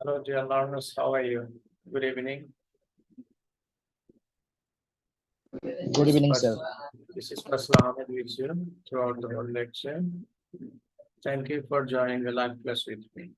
Hello, dear learners. How are you? Good evening. Good evening, sir. This is Faisal Ahmed with you throughout the whole lecture. Thank you for joining the live class with me.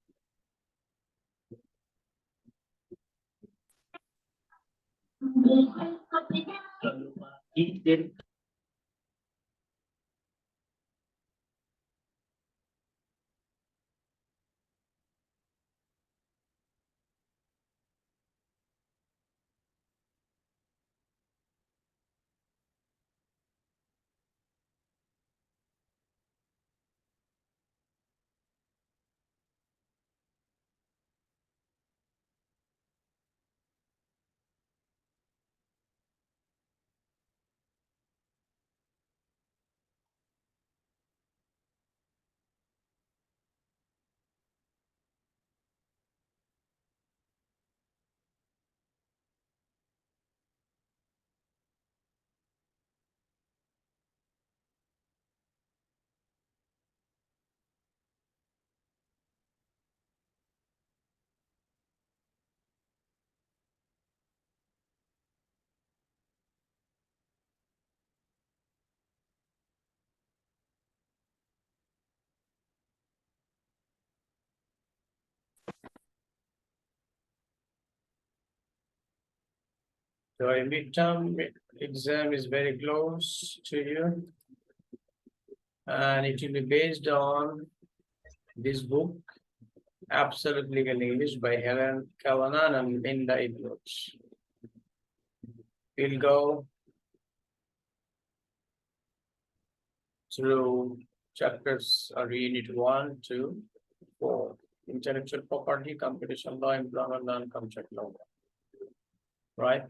So a midterm exam is very close to you, and it will be based on this book, Absolute Legal English by Helen Kavanagh and Linda Edwards. We'll go through chapters or unit 1, 2, 4. Intellectual property, competition law, employment law, and contract law. Right?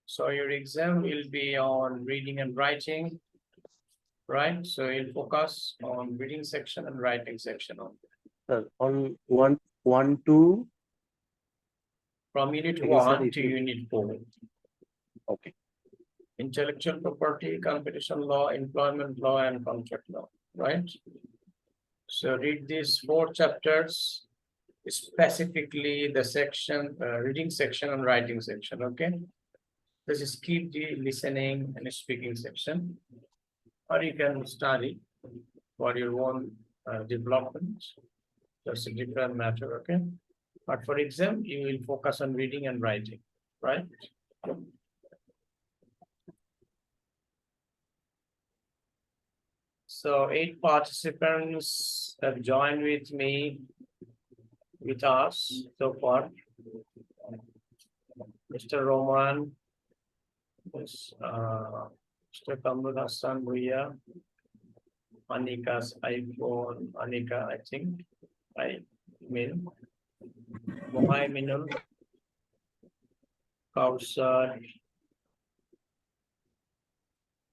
So your exam will be on reading and writing, right? So you'll focus on reading section and writing section only. On one, two. From unit Thank you, sir. 1 to unit 4. Okay. Intellectual property, competition law, employment law, and contract law, right? So read these 4 chapters, specifically the section, reading section and writing section, okay? Just skip the listening and speaking section, or you can study for your own development. That's a different matter, okay? But for exam, you will focus on reading and writing, right? So 8 participants have joined with us so far. Mr. Roman, Mr. Kamrul Hassan Bhuya, Anika's iPhone, Anika, I think, I mean, Mohaiminul, Kausar,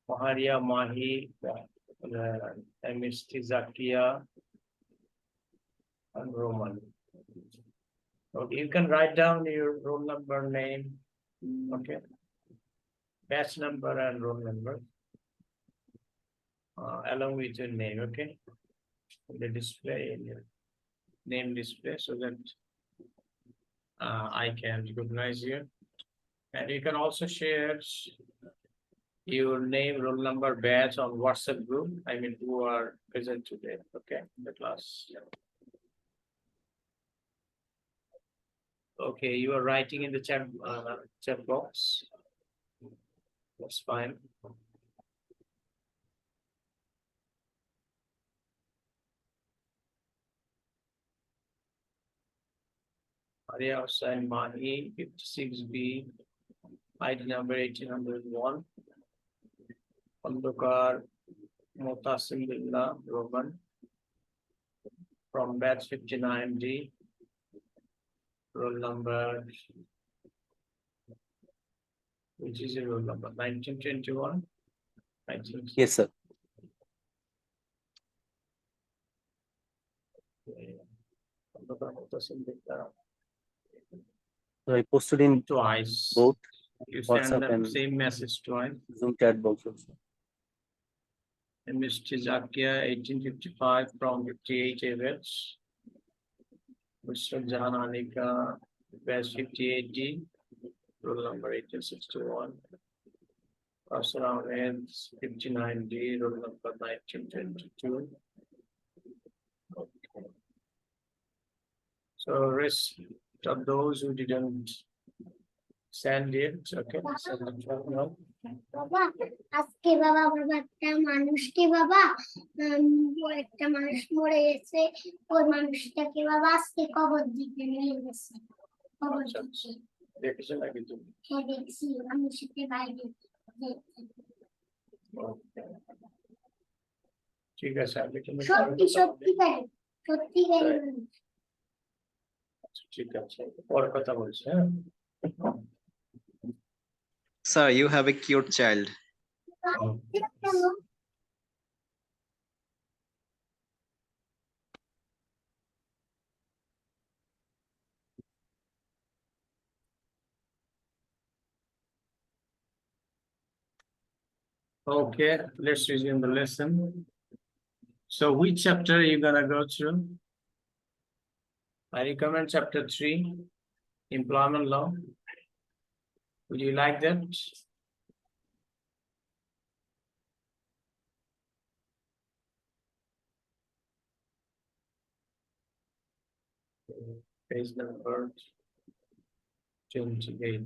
Maharia Mahi, Amisti Zakia, and Roman. Okay, you can write down your roll number, name, okay, batch number and roll number, along with your name, okay, the display, name display, so that I can recognize you. And you can also share your name, roll number, batch on WhatsApp group. I mean, who are present today, okay, in the class. Okay, you are writing in the chat box. That's fine. Maria Hussain Mahi, 56B, ID number 1801. Kandukar Motasim Billah, Roman, from batch 59D, roll number, which is your roll number, 1921? Yes, sir. Kandukar Motasim Billah. So I posted in Twice. both You send WhatsApp them and same message twice. Zoom chat box also. And Mr. Zakia, 1855 from 58 AWS. Mr. Jahan Anika, batch 58D, roll number 1861. Faisal Ahmed, 59D, roll number 1922. Okay. So rest of those who didn't send it, okay, send it now. বাবা আজকে বাবা একটা মানুষকে বাবা একটা মানুষ মরে গেছে ওই মানুষটাকে বাবা আজকে কবর দিতে নিয়ে গেছে কবর দিতে দেখেছেন নাকি তুমি? হ্যাঁ দেখছি আমি সাথে বাইরে Okay. ঠিক আছে আমি তুমি সত্যি সত্যি তাই ঠিক আছে পরে কথা বলছি হ্যাঁ Sir, you have a cute child. Okay, let's resume the lesson. So which chapter are you gonna go through? I recommend chapter 3, employment law. Would you like that? Page number 28.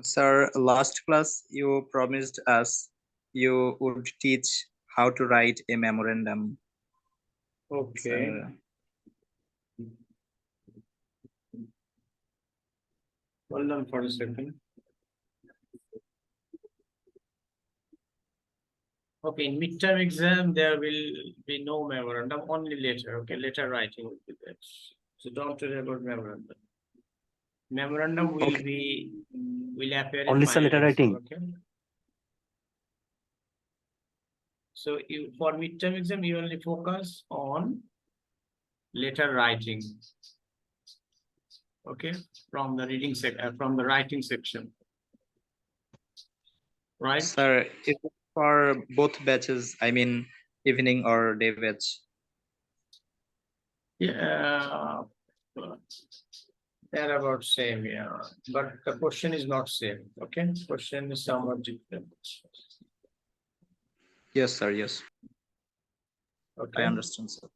Sir, last class you promised us you would teach how to write a memorandum. Okay. Sir, Hold on for a second. Okay, in midterm exam, there will be no memorandum, only letter. Okay, letter writing will be there. So don't worry about memorandum. Memorandum will will appear in Only, sir, final letter exam, writing. okay. So you for midterm exam, you only focus on letter writing. Okay, from the reading from the writing section. Right? sir, is it for both batches? I mean, evening or day batch? Yeah, they're about same, yeah. But the question is not same. Okay, question is somewhat different. Yes, sir. Yes, Okay, I understand, sir.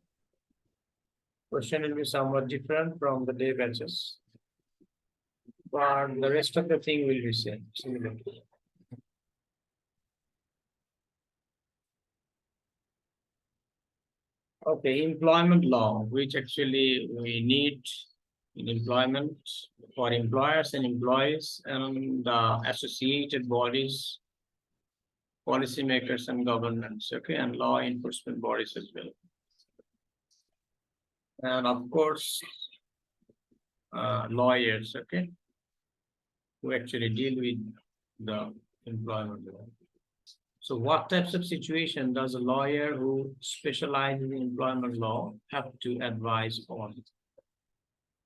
question will be somewhat different from the day batches, but the rest of the thing will be same. Similar. Okay, employment law, which actually we need in employment for employers and employees and the associated bodies, policymakers and governments, okay, and law enforcement bodies as well. And of course, lawyers, okay, who actually deal with the employment law. So what types of situation does a lawyer who specializes in employment law have to advise on?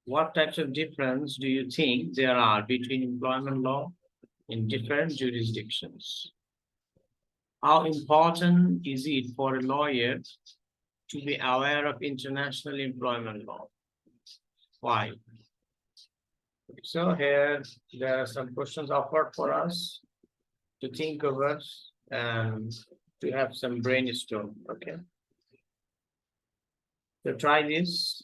What types of difference do you think there are between employment law in different jurisdictions? How important is it for a lawyer to be aware of international employment law? Why? So here there are some questions offered for us to think over and to have some brainstorm, okay? So try this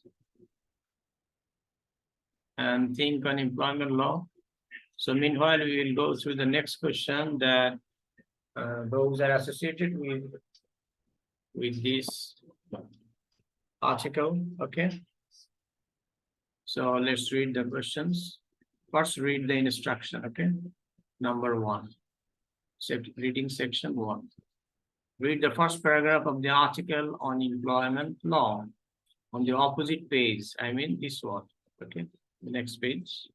and think on employment law. So meanwhile, we will go through the next question that those are associated with this article, okay? So let's read the questions. First, read the instruction, okay? Number 1, reading section 1. Read the first paragraph of the article on employment law on the opposite page. I mean this one, okay? The next page.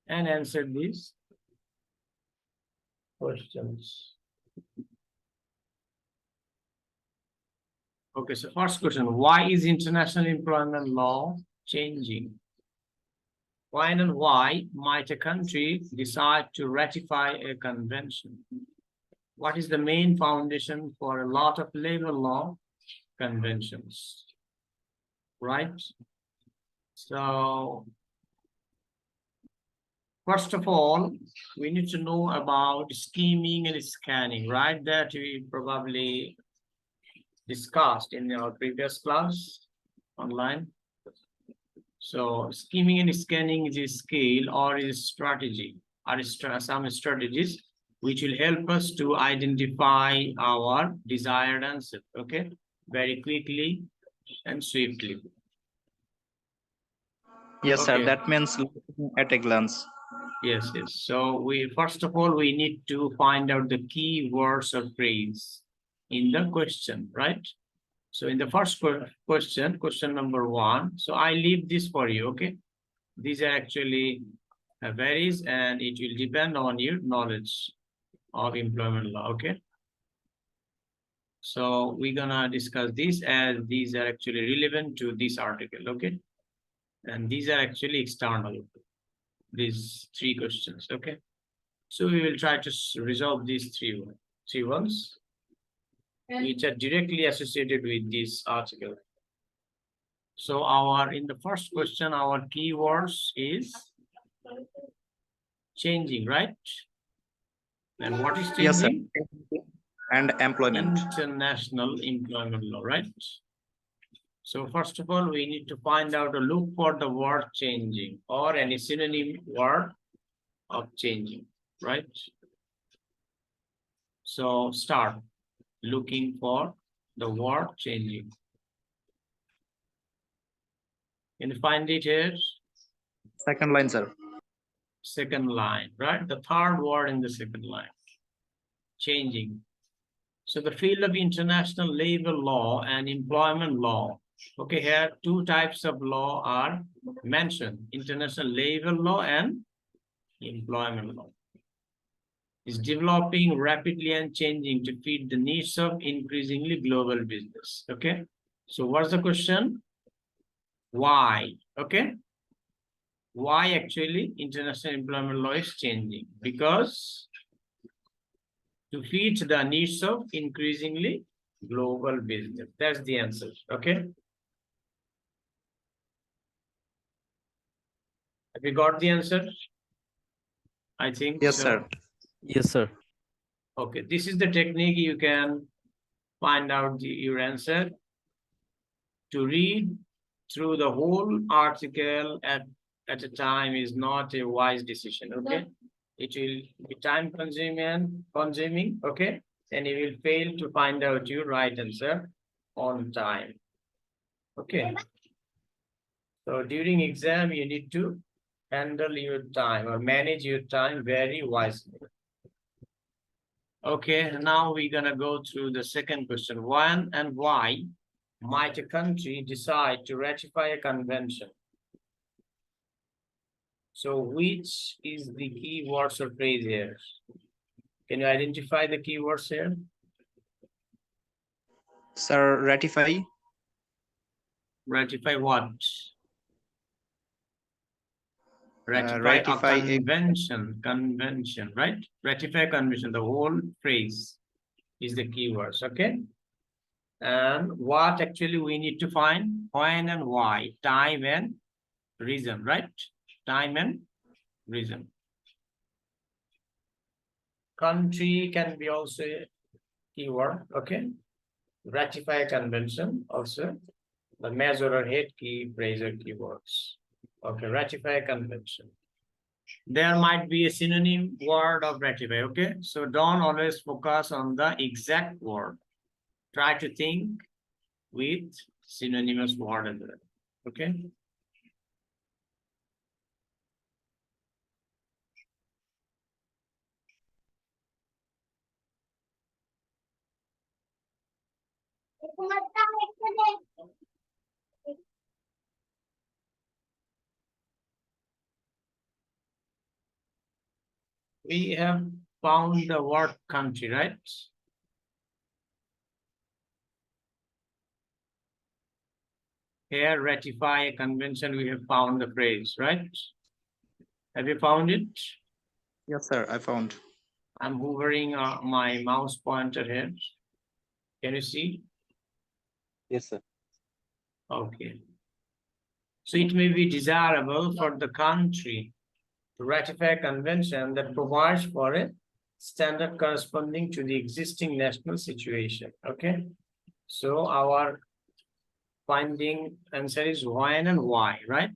And answer these questions. Okay, so first question, why is international employment law changing? When and why might a country decide to ratify a convention? What is the main foundation for a lot of labor law conventions? Right? So, first of all, we need to know about scheming and scanning, right? That we probably discussed in our previous class online. So scheming and scanning is a skill or is a strategy or some strategies which will help us to identify our desired answer, okay, very quickly and swiftly. Yes, sir. Okay. That means looking at a glance. Yes, yes. So we first of all we need to find out the key words or phrase in the question, right? So in the first question, question number 1. So I leave this for you, okay? These are actually varies and it will depend on your knowledge of employment law, okay? So we're gonna discuss this as these are actually relevant to this article, okay? And these are actually external, these 3 questions, okay? So we will try to resolve these three ones, which are directly associated with this article. So in the first question, our keywords is changing, right? And what is Yes, sir. changing? And employment. International employment law, right? So first of all, we need to find out or look for the word changing or any synonym word of changing, right? So start looking for the word changing. Can you find it here? Second line, sir. Second line, right? The third word in the second line, changing. So the field of international labor law and employment law. Okay, here 2 types of law are mentioned, international labor law and employment law. Is developing rapidly and changing to feed the needs of increasingly global business. Okay, so what's the question? Why? Okay, why actually international employment law is changing? Because to feed the needs of increasingly global business. That's the answer. Okay. Have you got the answer? I think Yes, so. sir. Yes, sir. Okay, this is the technique you can find out your answer. To read through the whole article at a time is not a wise decision. Okay, it will be time consuming. Okay, and you will fail to find out your right answer on time. Okay, so during exam you need to handle your time or manage your time very wisely. Okay, now we're gonna go through the second question. When and why might a country decide to ratify a convention? So which is the key words or phrase here? Can you identify the keywords here? Sir, ratify. Ratify what? Ratify Ratify a a convention, right? Ratify a convention, the whole phrase is the keywords, okay? And what actually we need to find? When and why, time and reason, right? Time and reason. Country can be also a keyword, okay? Ratify a convention also. The measure or head key phrase or keywords. Okay, ratify a convention. There might be a synonym word of ratify, okay? So don't always focus on the exact word. Try to think with synonymous word in there, okay? We have found the word country, right? Here, ratify a convention, we have found the phrase, right? Have you found it? Yes, sir. I found. I'm hovering my mouse pointer here. Can you see? Yes, sir. Okay. So it may be desirable for the country to ratify a convention that provides for a standard corresponding to the existing national situation. Okay. So our finding answer is when and why, right?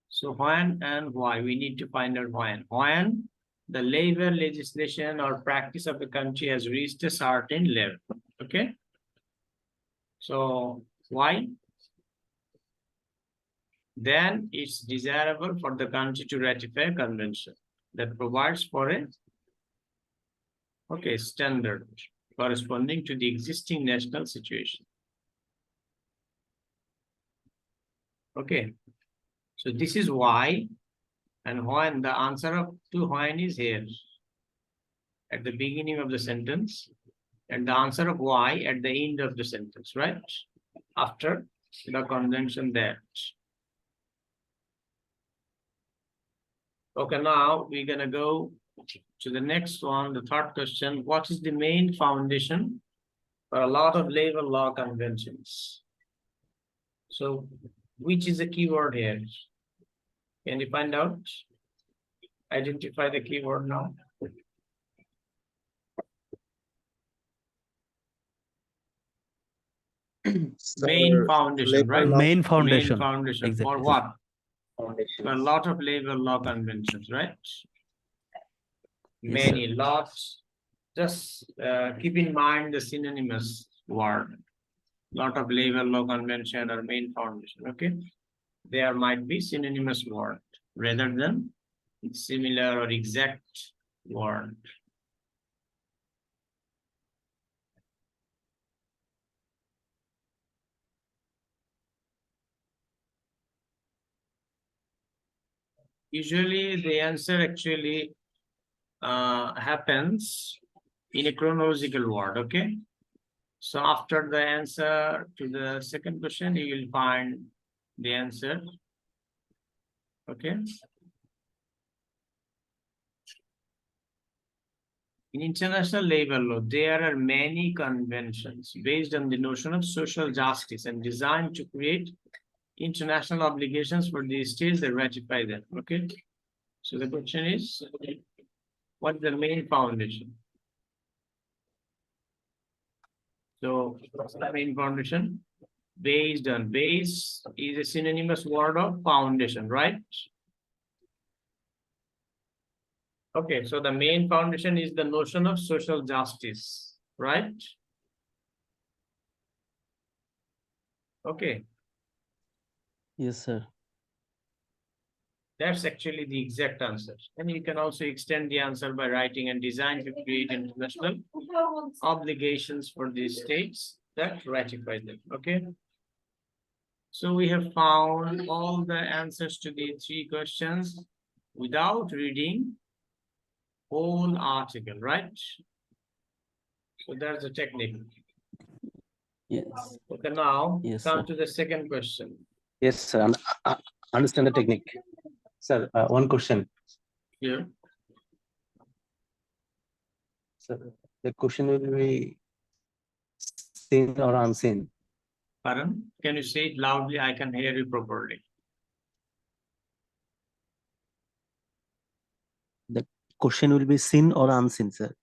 So when and why, we need to find out when. When the labor legislation or practice of the country has reached a certain level. Okay. So why? Then it's desirable for the country to ratify a convention that provides for a standard corresponding to the existing national situation. Okay, so this is why, and when the answer to when is here at the beginning of the sentence, and the answer of why at the end of the sentence, right? After the convention that. Okay, now we're gonna go to the next one, the third question. What is the main foundation for a lot of labor law conventions? So, which is the keyword here? Can you find out? Identify the keyword now. Main foundation, right? Main foundation. Main foundation. For Exactly. what? Foundation. For a lot of labor law conventions, right? Yes, Many, lots. Just keep in mind the synonymous word. Lot of labor law convention or main foundation, okay? There might be synonymous word rather than similar or exact word. Usually the answer actually happens in a chronological word, okay? So after the answer to the second question, you will find the answer, okay? In international labor law, there are many conventions based on the notion of social justice and designed to create international obligations for the states that ratify them, okay? So the question is, what's the main foundation? So what's the main foundation? Based on. Base is a synonymous word of foundation, right? Okay, so the main foundation is the notion of social justice, right? Okay, Yes, sir. that's actually the exact answer. And you can also extend the answer by writing and design to create international obligations for the states that ratify them, okay? So we have found all the answers to the three questions without reading whole article, right? So that's the technique. Yes. Okay, now Yes, come sir. to the second question. Yes, sir. Understand the technique. Sir, one question. Here, Sir, the question will be seen or unseen. Karan, can you say it loudly? I can hear you properly. The question will be seen or unseen, sir.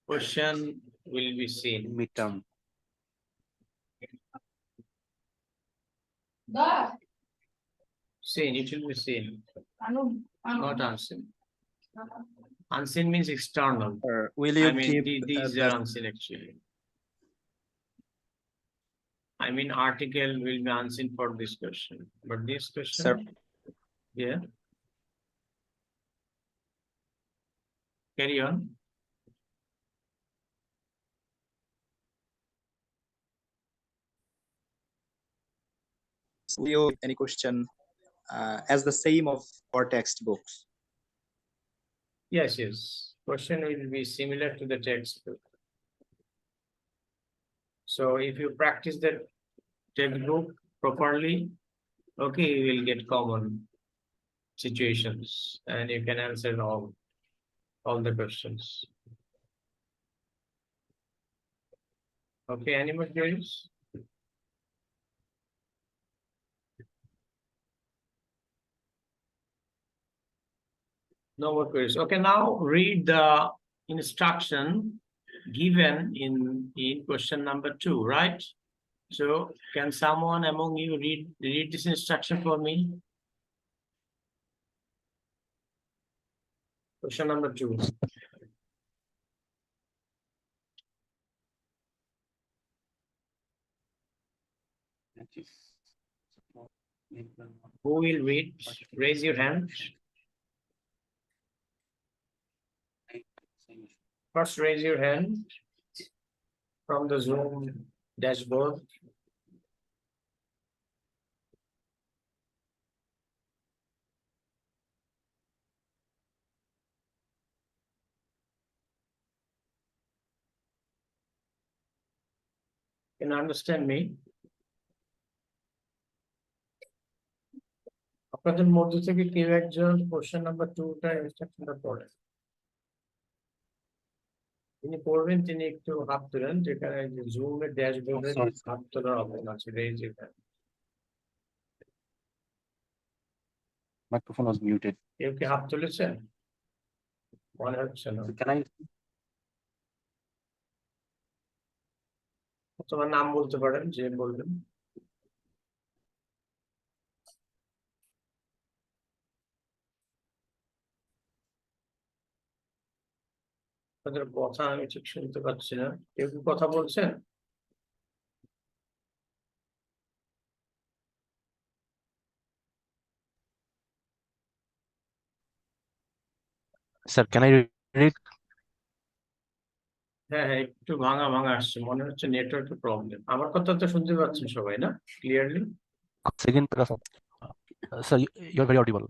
Question will be seen. Midterm. Seen, it will be seen. Not unseen. Unseen means external. Will you I mean, keep these the are unseen actually. I mean, article will be unseen for this question, but this question, Sir. yeah. Carry on. will you any question as the same of our textbooks? Yes, yes. Question will be similar to the textbook. So if you practice the textbook properly, okay, you will get common situations, and you can answer all the questions. Okay, any more queries? No more queries. Okay, now read the instruction given in question number 2, right? So can someone among you read this instruction for me? Question number 2. Who will read? Raise your hand. First, raise your hand from the Zoom dashboard. Can you understand me? আপনাদের মধ্যে থেকে কেউ একজন question number 2টা ইনস্ট্রাকশনটা পড়েন। তিনি পড়বেন, তিনি একটু হাত তুলেন, যেখানে জুমের ড্যাশবোর্ডে হাত তোলার অপশন আছে, raise your hand. Microphone was muted. কেউ কি হাত তুলেছেন? মনে হচ্ছে না। Can I? তোমার নাম বলতে পারেন, যে বলবেন। আপনাদের কথা আমি ঠিক শুনতে পাচ্ছি না। কেউ কি কথা বলছেন? Sir, can I read? হ্যাঁ হ্যাঁ, একটু ভাঙা ভাঙা আসছে, মনে হচ্ছে নেটওয়ার্কের প্রবলেম। আমার কথা তো শুনতে পাচ্ছেন সবাই না, clearly? Second, sir, you're very audible.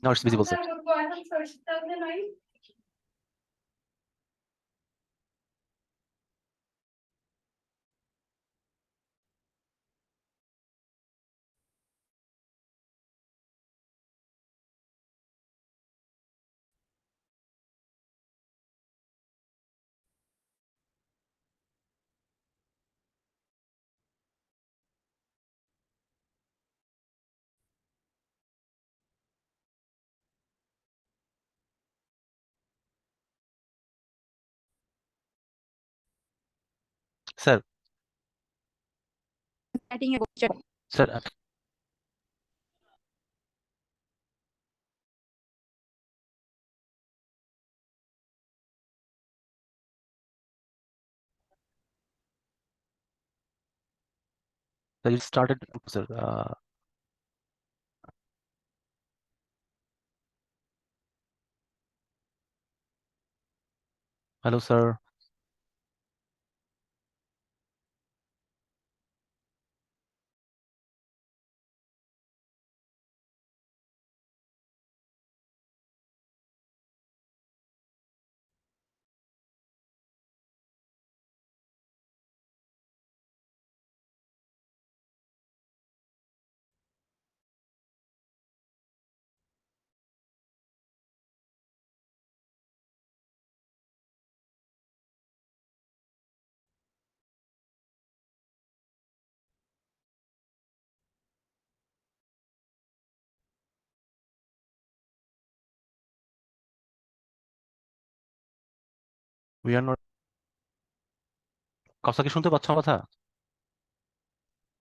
Now it's visible, sir. Sir, sir, you started, sir. Hello, sir. We are not. কথা কি শুনতে পাচ্ছ আমার কথা?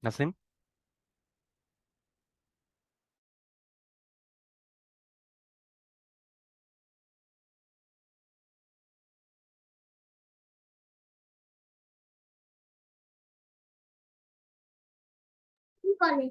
নাসিম? কি করে